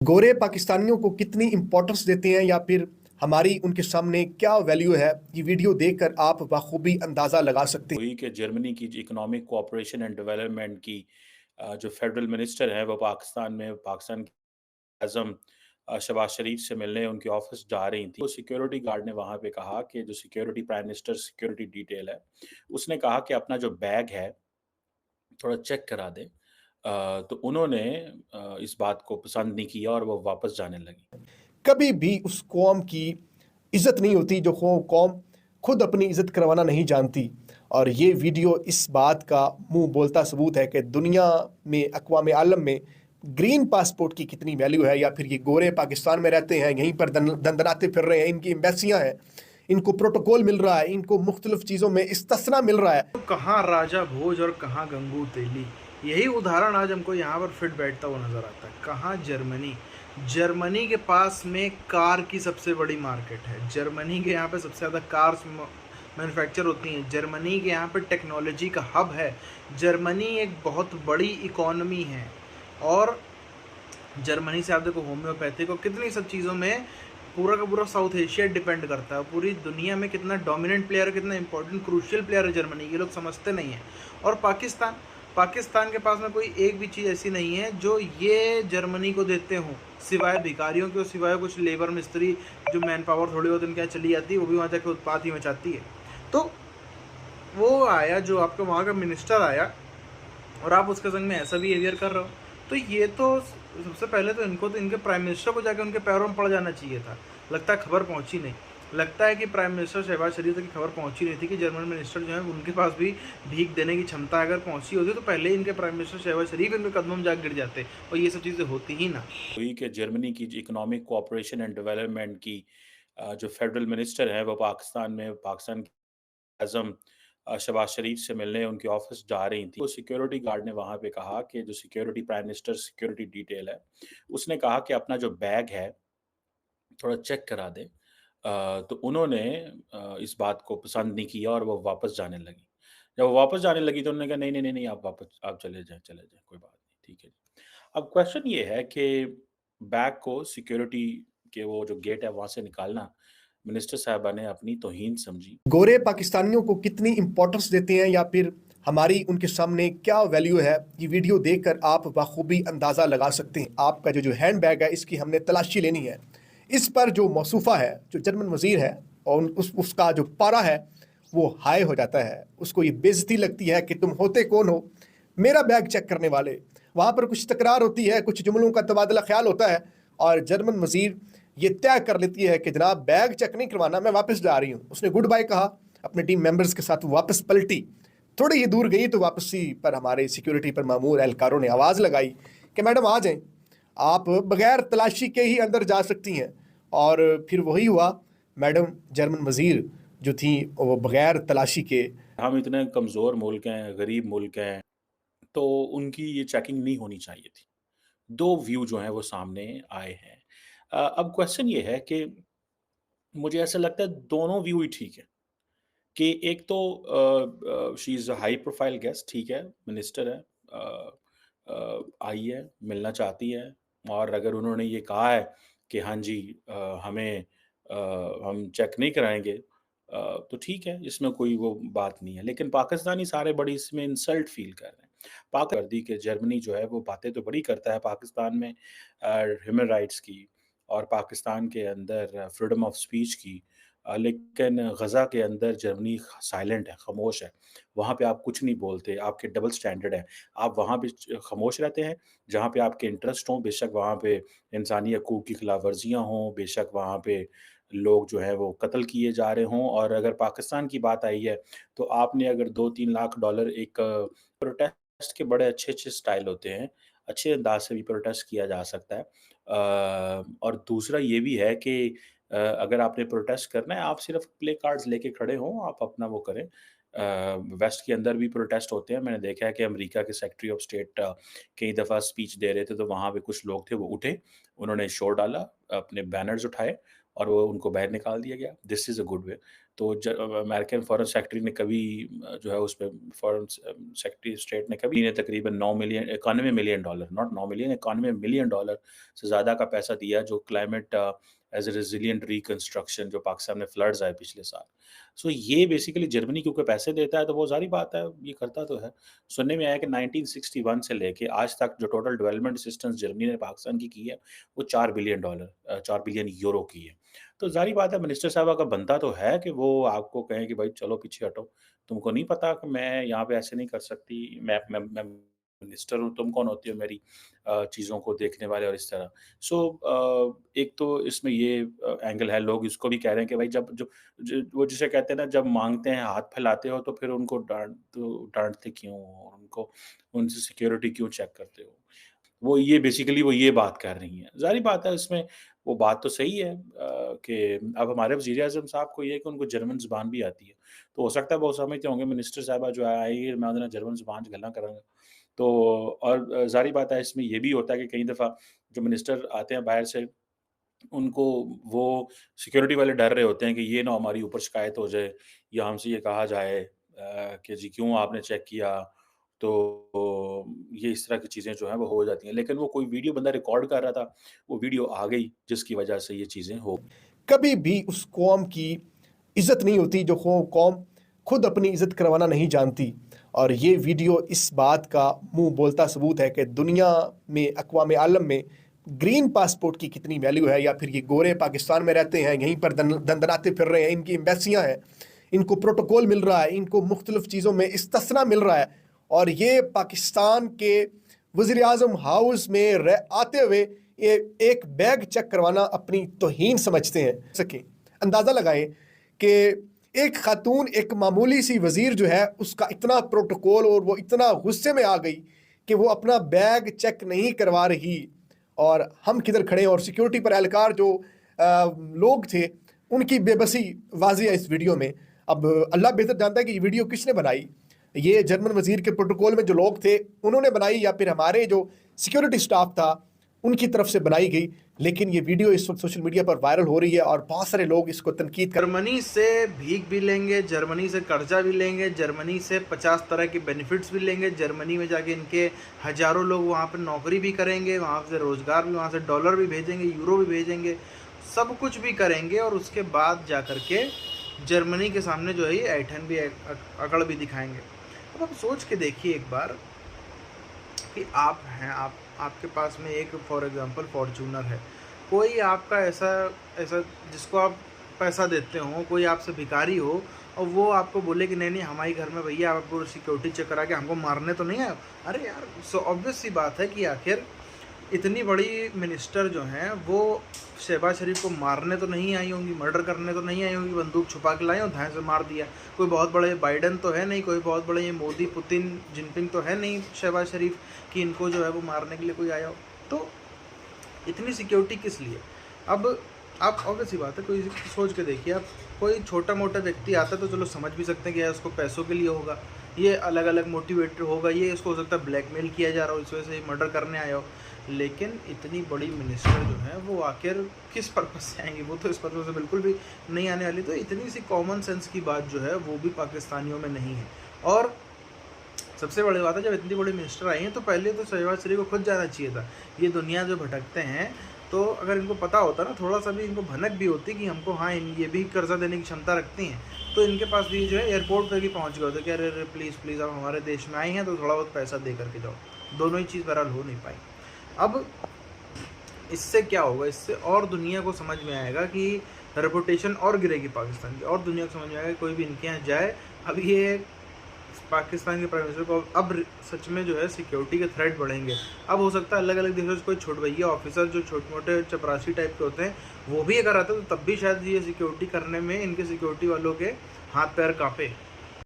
गोरे पाकिस्तानियों को कितनी इंपॉर्टेंस देते हैं या फिर हमारी उनके सामने क्या वैल्यू है, ये वीडियो देखकर आप बखूबी अंदाज़ा लगा सकते हैं। हुई कि जर्मनी की इकोनॉमिक कोऑपरेशन एंड डेवलपमेंट की जो फेडरल मिनिस्टर हैं वो पाकिस्तान के आज़म शहबाज शरीफ से मिलने उनके ऑफिस जा रही थी। तो सिक्योरिटी गार्ड ने वहाँ पे कहा कि जो security prime minister security detail है, उसने कहा कि अपना जो बैग है थोड़ा चेक करा दें। तो उन्होंने इस बात को पसंद नहीं किया और वो वापस जाने लगी। कभी भी उस कौम की इज्जत नहीं होती जो कौम खुद अपनी इज्जत करवाना नहीं जानती। और ये वीडियो इस बात का मुंह बोलता सबूत है कि दुनिया में अक़वाम आलम में ग्रीन पासपोर्ट की कितनी वैल्यू है, या फिर ये गोरे पाकिस्तान में रहते हैं, यहीं पर दंदनाते फिर रहे हैं, इनकी एम्बेसियां हैं, इनको प्रोटोकॉल मिल रहा है, इनको मुख्तलिफ चीज़ों में इस्तिस्ना मिल रहा है। तो कहाँ राजा भोज और कहाँ गंगू तेली, यही उदाहरण आज हमको यहाँ पर फिट बैठता हुआ नजर आता है। कहाँ जर्मनी, जर्मनी के पास में कार की सबसे बड़ी मार्केट है। जर्मनी के यहाँ पे सबसे ज़्यादा कार्स मैन्युफैक्चर होती हैं। जर्मनी के यहाँ पे टेक्नोलॉजी का हब है। जर्मनी एक बहुत बड़ी इकोनॉमी है। और जर्मनी से आप देखो होम्योपैथिक और कितनी सब चीज़ों में पूरा का पूरा साउथ एशिया डिपेंड करता है। पूरी दुनिया में कितना डोमिनेंट प्लेयर है, कितना इंपॉर्टेंट क्रूशियल प्लेयर है जर्मनी, ये लोग समझते नहीं हैं। और पाकिस्तान के पास में कोई एक भी चीज़ ऐसी नहीं है जो ये जर्मनी को देते हों, सिवाय भिखारियों के और सिवाय कुछ लेबर मिस्त्री जो मैन पावर थोड़ी बहुत उनके यहाँ चली जाती है, वो भी वहाँ जाकर उत्पाद ही मचाती है। तो वो आया, जो आपका वहाँ का मिनिस्टर आया, और आप उसके संग में ऐसा बिहेवियर कर रहे हो, तो ये तो सबसे पहले तो इनके प्राइम मिनिस्टर को जाकर उनके पैरों में पड़ जाना चाहिए था। लगता है खबर पहुंची नहीं। लगता है कि प्राइम मिनिस्टर शहबाज शरीफ तक की खबर पहुंची नहीं थी कि जर्मन मिनिस्टर जो है उनके पास भी भीख देने की क्षमता अगर पहुंची होती तो पहले ही इनके प्राइम मिनिस्टर शहबाज शरीफ इनके कदमों में जा गिर जाते, और ये सब चीज़ें होती ही ना। हुई कि जर्मनी की इकोनॉमिक कोऑपरेशन एंड डेवलपमेंट की जो फेडरल मिनिस्टर हैं वो पाकिस्तान के आज़म शहबाज शरीफ से मिलने उनके ऑफिस जा रही थी। तो सिक्योरिटी गार्ड ने वहाँ पे कहा कि जो security prime minister security detail है, उसने कहा कि अपना जो बैग है थोड़ा चेक करा दें। तो उन्होंने इस बात को पसंद नहीं किया और वो वापस जाने लगी। जब वो वापस जाने लगी तो उन्होंने कहा, नहीं, आप चले जाएँ, कोई बात नहीं, ठीक है।" अब क्वेश्चन ये है कि बैग को सिक्योरिटी के वो जो गेट है वहाँ से निकालना मिनिस्टर साहिबा ने अपनी तौहीन समझी। गोरे पाकिस्तानियों को कितनी इंपॉर्टेंस देते हैं या फिर हमारी उनके सामने क्या वैल्यू है, ये वीडियो देखकर आप बखूबी अंदाज़ा लगा सकते हैं। आपका जो जो हैंड बैग है, इसकी हमने तलाशी लेनी है। इस पर जो मौसूफ़ा है, जो जर्मन वज़ीर है, और उसका जो पारा है वो हाई हो जाता है। उसको ये बेइज्जती लगती है कि तुम होते कौन हो मेरा बैग चेक करने वाले। वहाँ पर कुछ तकरार होती है, कुछ जुमलों का तबादला ख्याल होता है, और जर्मन वज़ीर ये तय कर लेती है कि जनाब बैग चेक नहीं करवाना, मैं वापस जा रही हूँ। उसने गुड बाय कहा अपने टीम मेंबर्स के साथ, वापस पलटी। थोड़ी ही दूर गई तो वापसी पर हमारे सिक्योरिटी पर मामूर एहलकारों ने आवाज़ लगाई कि मैडम आ जाएं, आप बगैर तलाशी के ही अंदर जा सकती हैं। और फिर वही हुआ, मैडम जर्मन वज़ीर जो थी वो बगैर तलाशी के। हम इतने कमज़ोर मुल्क हैं, गरीब मुल्क हैं, तो उनकी ये चेकिंग नहीं होनी चाहिए थी। 2 व्यू जो हैं वो सामने आए हैं। अब क्वेश्चन ये है कि मुझे ऐसा लगता है दोनों व्यू ही ठीक है कि एक तो she is a high profile guest, ठीक है, मिनिस्टर है, आई है, मिलना चाहती है, और अगर उन्होंने ये कहा है कि हाँ जी, हम चेक नहीं कराएँगे, तो ठीक है, इसमें कोई वो बात नहीं है। लेकिन पाकिस्तानी सारे बड़ी इसमें इंसल्ट फ़ील कर रहे हैं। पाक वर्दी के जर्मनी जो है वो बातें तो बड़ी करता है पाकिस्तान में ह्यूमन राइट्स की और पाकिस्तान के अंदर फ्रीडम ऑफ स्पीच की, लेकिन गज़ा के अंदर जर्मनी साइलेंट है, खामोश है। वहाँ पे आप कुछ नहीं बोलते, आपके डबल स्टैंडर्ड है। आप वहाँ पे खामोश रहते हैं, जहाँ पे आपके इंटरेस्ट हों, बेशक वहाँ पे इंसानी हकूक़ की खिलाफ़वर्ज़ियाँ हों, बेशक वहाँ पे लोग जो हैं वो कत्ल किए जा रहे हों, और अगर पाकिस्तान की बात आई है, तो आपने अगर 2-3 लाख डॉलर एक प्रोटेस्ट के बड़े अच्छे-अच्छे स्टाइल होते हैं, अच्छे अंदाज़ से भी प्रोटेस्ट किया जा सकता है। और दूसरा ये भी है कि अगर आपने प्रोटेस्ट करना है, आप सिर्फ़ प्ले कार्ड्स लेके खड़े हों, आप अपना वो करें। वेस्ट के अंदर भी प्रोटेस्ट होते हैं, मैंने देखा है कि अमेरिका के सेक्रेटरी ऑफ स्टेट कई दफ़ा स्पीच दे रहे थे, तो वहाँ पे कुछ लोग थे, वो उठे, उन्होंने शोर डाला, अपने बैनर्स उठाए, और वो उनको बाहर निकाल दिया गया। This is a good way. तो अमेरिकन फॉरेन सेक्रेटरी ने कभी जो है उसपे फॉरेन सेक्रेटरी स्टेट ने कभी ने तकरीबन 9 million $91 million, not 9 million, $91 million से ज़्यादा का पैसा दिया, जो क्लाइमेट एज़ अ रेज़िलिएंट रिकंस्ट्रक्शन जो पाकिस्तान में फ्लड्स आए पिछले साल। सो ये बेसिकली जर्मनी क्योंकि पैसे देता है तो वो ज़ाहिर बात है, ये करता तो है। सुनने में आया कि 1961 से लेके आज तक जो टोटल डेवलपमेंट असिस्टेंस जर्मनी ने पाकिस्तान की है, वो $4 बिलियन 4 बिलियन यूरो की है। तो ज़ाहिर बात है मिनिस्टर साहबा का बनता तो है कि वो आपको कहें कि भाई चलो पीछे हटो, तुमको नहीं पता कि मैं यहाँ पे ऐसे नहीं कर सकती, मैं मिनिस्टर हूँ, तुम कौन होती हो मेरी चीज़ों को देखने वाले और इस तरह। सो एक तो इसमें ये एंगल है, लोग इसको भी कह रहे हैं कि भाई जब जो ज वो जिसे कहते हैं ना, जब माँगते हैं, हाथ फैलाते हो तो फिर उनको डाँटते क्यों और उनको उनसे सिक्योरिटी क्यों चेक करते हो? वो ये बेसिकली वो ये बात कर रही हैं। ज़ाहिर बात है इसमें वो बात तो सही है कि अब हमारे वज़ीर-ए-आज़म साहब को ये है कि उनको जर्मन ज़ुबान भी आती है। तो हो सकता है वो समझते होंगे मिनिस्टर साहिबा जो आएगी मैं उहदे नाल जर्मन ज़ुबान च गल्लां करांगा। तो और ज़ाहिर बात है इसमें ये भी होता है कि कई दफ़ा जो मिनिस्टर आते हैं बाहर से, उनको वो सिक्योरिटी वाले डर रहे होते हैं कि ये ना हमारी ऊपर शिकायत हो जाए या हमसे ये कहा जाए कि जी क्यों आपने चेक किया? तो ये इस तरह की चीज़ें जो हैं वो हो जाती हैं। लेकिन वो कोई वीडियो बंदा रिकॉर्ड कर रहा था, वो वीडियो आ गई जिसकी वजह से ये चीज़ें हो कभी भी उस कौम की इज़्ज़त नहीं होती जो कौम खुद अपनी इज़्ज़त करवाना नहीं जानती। और ये वीडियो इस बात का मुँह बोलता सबूत है कि दुनिया में, अक़वाम आलम में ग्रीन पासपोर्ट की कितनी वैल्यू है, या फिर ये गोरे पाकिस्तान में रहते हैं, यहीं पर दंदनाते फिर रहे हैं, इनकी एम्बेसियाँ हैं, इनको प्रोटोकॉल मिल रहा है, इनको मुख्तलिफ़ चीज़ों में इस्तिस्ना मिल रहा है, और ये पाकिस्तान के वज़ीर-ए-आज़म हाउस में आते हुए ये एक बैग चेक करवाना अपनी तौहीन समझते हैं। अंदाज़ा लगाएं कि एक खातून, एक मामूली सी वज़ीर जो है, उसका इतना प्रोटोकॉल और वो इतना गुस्से में आ गई कि वो अपना बैग चेक नहीं करवा रही, और हम किधर खड़े हैं, और सिक्योरिटी पर एहलकार जो लोग थे उनकी बेबसी वाज़ेह है इस वीडियो में। अब अल्लाह बेहतर जानता है कि ये वीडियो किसने बनाई। ये जर्मन वज़ीर के प्रोटोकॉल में जो लोग थे उन्होंने बनाई, या फिर हमारे जो सिक्योरिटी स्टाफ था उनकी तरफ से बनाई गई। लेकिन ये वीडियो इस वक्त सोशल मीडिया पर वायरल हो रही है और बहुत सारे लोग इसको तनकीद कर जर्मनी से भीख भी लेंगे, जर्मनी से कर्जा भी लेंगे, जर्मनी से 50 तरह के बेनिफिट्स भी लेंगे, जर्मनी में जाके इनके हज़ारों लोग वहाँ पर नौकरी भी करेंगे, वहाँ से रोज़गार भी, वहाँ से डॉलर भी भेजेंगे, यूरो भी भेजेंगे, सब कुछ भी करेंगे, और उसके बाद जा कर के जर्मनी के सामने जो है ये ऐठन भी अकड़ भी दिखाएंगे। अब आप सोच के देखिए एक बार कि आप हैं, आपके पास में एक फॉर एग्जांपल फॉर्च्यूनर है, कोई आपका ऐसा जिसको आप पैसा देते हो, कोई आपसे भिखारी हो और वो आपको बोले कि नहीं हमारे घर में भैया आपको सिक्योरिटी चेक करा के हमको मारने तो नहीं आए। अरे यार, सो ऑब्वियस सी बात है कि आखिर इतनी बड़ी मिनिस्टर जो हैं वो शहबाज शरीफ को मारने तो नहीं आई होंगी, मर्डर करने तो नहीं आई होंगी, बंदूक छुपा के लाई और धाए से मार दिया। कोई बहुत बड़े बाइडन तो है नहीं, कोई बहुत बड़े ये मोदी, पुतिन, जिनपिंग तो है नहीं शहबाज शरीफ कि इनको जो है वो मारने के लिए कोई आया हो। तो इतनी सिक्योरिटी किस लिए? अब आप ऑब्वियस सी बात है, कोई सोच के देखिए, आप कोई छोटा मोटा व्यक्ति आता है तो चलो समझ भी सकते हैं कि यार उसको पैसों के लिए होगा, ये अलग अलग मोटिवेटर होगा, ये इसको हो सकता है ब्लैकमेल किया जा रहा हो, इस वजह से मर्डर करने आया हो। लेकिन इतनी बड़ी मिनिस्टर जो है वो आखिर किस पर्पज़ से आएंगी? वो तो इस पर्पज़ से बिल्कुल भी नहीं आने वाली। तो इतनी सी कॉमन सेंस की बात जो है वो भी पाकिस्तानियों में नहीं है। और सबसे बड़ी बात है, जब इतनी बड़ी मिनिस्टर आई हैं तो पहले तो शहबाज शरीफ को खुद जाना चाहिए था। ये दुनिया जो भटकते हैं, तो अगर इनको पता होता ना, थोड़ा सा भी इनको भनक भी होती कि हमको हाँ ये भी कर्जा देने की क्षमता रखती हैं, तो इनके पास भी जो है एयरपोर्ट पर भी पहुँच गए होते कि अरे प्लीज़ प्लीज़ आप हमारे देश में आई हैं तो थोड़ा बहुत पैसा दे करके जाओ। दोनों ही चीज़ बहरहाल हो नहीं पाई। अब इससे क्या होगा? इससे और दुनिया को समझ में आएगा कि रेपुटेशन और गिरेगी पाकिस्तान की, और दुनिया को समझ में आएगा कि कोई भी इनके यहाँ जाए। अब ये पाकिस्तान के प्राइम मिनिस्टर को अब सच में जो है सिक्योरिटी के थ्रेट बढ़ेंगे। अब हो सकता है अलग अलग देशों से कोई छोट भैया ऑफिसर जो छोटे मोटे चपरासी टाइप के होते हैं वो भी अगर आते तो तब भी शायद ये सिक्योरिटी करने में इनके सिक्योरिटी वालों के हाथ पैर कांपे।